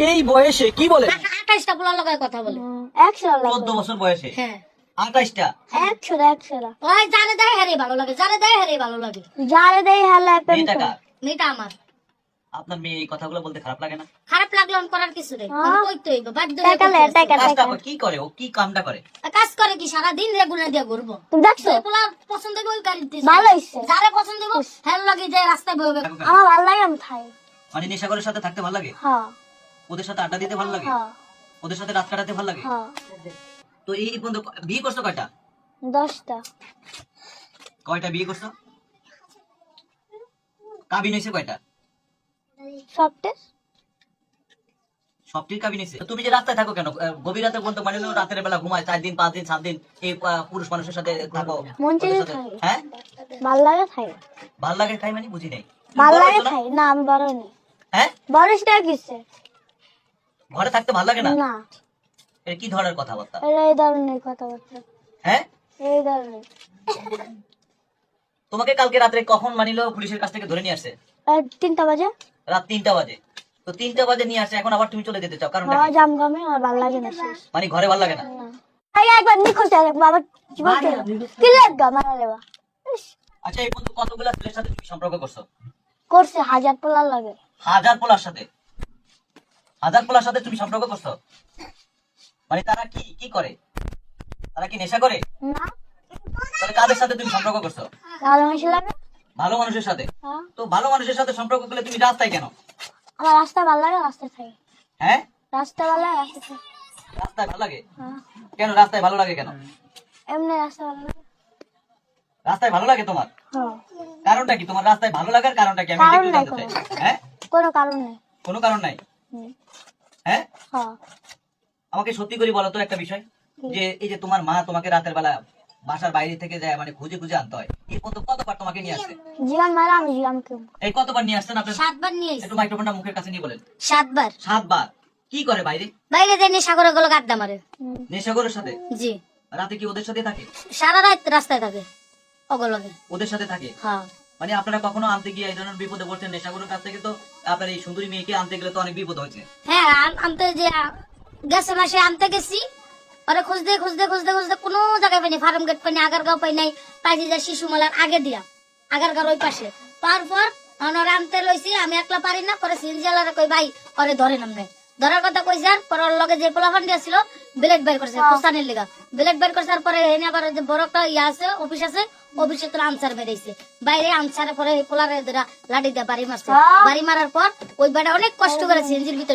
এই বয়সে কি বলে? 28টা পোলার লগে কথা বলে। 14 বছর বয়সে হ্যাঁ 28টা। ওই জানে দেয় হ্যারে ভালো লাগে, জানে দেয় হ্যারে ভালো লাগে। মেয়েটা কার? মেয়েটা আমার। আপনার মেয়ে এই কথাগুলো বলতে খারাপ লাগে না? খারাপ লাগলো আমি করার কিছু নেই, আমি কইতে হইব বাধ্য হয়ে কাজটা কি করে ও? কি কামটা করে? কাজ করে কি সারা দিন রেগুলার দিয়ে ঘুরবো। তুমি দেখছো যে পোলা পছন্দ হইব ওই গাড়িতে ভালো হইছে। যারে পছন্দ হইব হ্যাঁ লাগে যে রাস্তায় বইবে। আমার ভালো লাগে আমি খাই। মানে নেশাখোরের সাথে থাকতে ভালো লাগে? হ্যাঁ ওদের সাথে আড্ডা দিতে ভালো লাগে? হ্যাঁ ওদের সাথে রাত কাটাতে ভালো লাগে? হ্যাঁ তো এই পর্যন্ত বিয়ে করছো কয়টা? 10টা কয়টা বিয়ে করছো? কাবিন হয়েছে কয়টা? সবটা সবটির কাবিন হয়েছে। তুমি যে রাস্তায় থাকো কেন? গভীর রাতে বলতো মানে রাতের বেলা ঘুমায় 4 দিন 5 দিন 7 দিন এই পুরুষ মানুষের সাথে থাকো। মন ওদের চেয়ে সাথে- খাই। হ্যাঁ ভালো লাগে খাই। ভাল লাগে খাই মানে বুঝি নাই। তুমি ভালো বড় লাগে হইছো না? খাই না আমি বড় নেই। হ্যাঁ বড়টা কিসে? ঘরে থাকতে ভালো লাগে না? না এটা কি ধরনের কথাবার্তা? এই ধরনের কথাবার্তা হ্যাঁ এই ধরনের। তোমাকে কালকে রাত্রে কখন মানিলো পুলিশের কাছ থেকে ধরে নিয়ে আসছে? 3টা বাজে রাত 3টা বাজে। তো 3টা বাজে নিয়ে আসছে, এখন আবার তুমি চলে যেতে চাও কারণ বাবা জাম গামে আমার ভালো লাগে না শেষ। মানে ঘরে ভালো লাগে না? আই একবার নিখোঁজ হয়ে গেছে, বাবা কি বলতে কি লাগা মারা লেবা আচ্ছা এই পর্যন্ত কতগুলা ছেলের সাথে তুমি সম্পর্ক করছো? করছে 1000 পোলার লাগে। হাজার পোলার সাথে? হাজার পোলার সাথে তুমি সম্পর্ক করছো? মানে তারা কি কি করে? তারা কি নেশা করে? না তাহলে কাদের সাথে তুমি সম্পর্ক করছো? ভালো মিশে লাগে। ভালো মানুষের সাথে। হ্যাঁ তো ভালো মানুষের সাথে সম্পর্ক করলে তুমি রাস্তায় কেন? আমার রাস্তা ভালো লাগে রাস্তা খাই। হ্যাঁ রাস্তা ভালো লাগে রাস্তা খাই। রাস্তায় ভালো লাগে? হ্যাঁ কেন রাস্তায় ভালো লাগে কেন? এমনি রাস্তা ভালো লাগে। রাস্তায় ভালো লাগে তোমার? হ্যাঁ কারণটা কি? তোমার রাস্তায় ভালো লাগার কারণটা কি? আমি কারণ একটু নাই জানতে চাই। হ্যাঁ কোনো কারণ নেই। কোনো কারণ নাই? হুম, হ্যাঁ হ্যাঁ আমাকে সত্যি করে বলো তো একটা বিষয়, যে এই যে তোমার মা তোমাকে রাতের বেলা বাসার বাইরে থেকে যায় মানে খুঁজে খুঁজে আনতে হয়, এই কতবার তোমাকে নিয়ে আসছে? জীবন মারা আমি জীবন কেউ এই কতবার নিয়ে আসছেন আপনি? 7 বার নিয়ে একটু মাইক্রোফোনটা মুখের কাছে নিয়ে বলেন। 7 বার 7 বার। কি করে বাইরে? বাইরে যাই সাগরে গুলো গাড্ডা মারে। নেশাখোরের সাথে? জি রাতে কি ওদের সাথে থাকে? সারা রাত রাস্তায় থাকে ওগুলোকে। ওদের সাথে থাকে? হ্যাঁ মানে আপনারা কখনো আনতে গিয়ে এই ধরনের বিপদে পড়ছেন? নেশাখোরের কাছ থেকে তো আপনার এই সুন্দরী মেয়েকে আনতে গেলে তো অনেক বিপদ হয়েছে। হ্যাঁ আনতে যে গেছে মাসে আনতে গেছি, ওরা খুঁজতে খুঁজতে খুঁজতে খুঁজতে কোনো জায়গায় পাইনি, ফার্ম গেট পাইনি, আগারগাঁও পাই নাই, পাইছি যা শিশু মেলার আগে দিয়া আগারগাঁর ওই পাশে। তারপর ওরা আনতে লইছি, আমি একলা পারি না, পরে সিনজিয়ালারে কই ভাই ওরে ধরে নাম নাই, ধরার কথা কইছি। আর পরে ওর লগে যে পোলা ফান্ডি ছিল ব্লেড বের করছে কোসানের লিগা, ব্লেড বের করছে। পরে এনে আবার যে বড় একটা ইয়া আছে অফিস আছে, অফিসে তোর আনসার বেরিয়েছে বাইরে, আনসারে পরে পোলারে লাঠি দিয়ে বাড়ি মারছে। বাড়ি মারার পর ওই বেটা অনেক কষ্ট করে সিনজির ভিতরে